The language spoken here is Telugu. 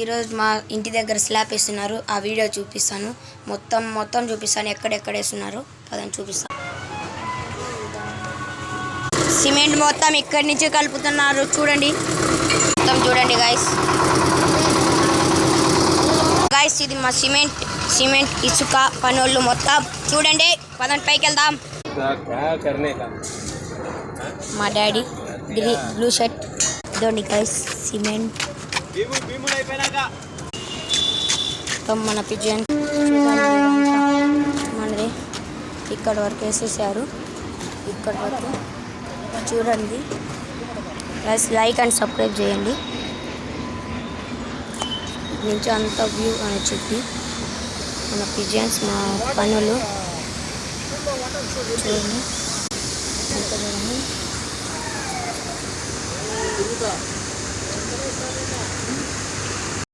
ఈరోజు మా ఇంటి దగ్గర స్లాబ్ వేస్తున్నారు. ఆ వీడియో చూపిస్తాను. మొత్తం చూపిస్తాను. ఎక్కడెక్కడ వేస్తున్నారు పదని చూపిస్తాను. సిమెంట్ మొత్తం ఇక్కడి నుంచి కలుపుతున్నారు. చూడండి, మొత్తం చూడండి గాయస్. ఇది మా సిమెంట్ ఇసుక పనులు మొత్తం చూడండి. పదండి పైకి వెళ్దాం. మా డాడీ బ్లూ షర్ట్. ఇదండి గాయస్ సిమెంట్. మన పిజన్ మనది ఇక్కడ వరకు వేసేసారు. ఇక్కడ వరకు చూడండి. లైక్ అండ్ సబ్స్క్రైబ్ చేయండి. నుంచి అంత వ్యూ అని చెప్పి మన పిజన్స్ మా పనులు చూడండి.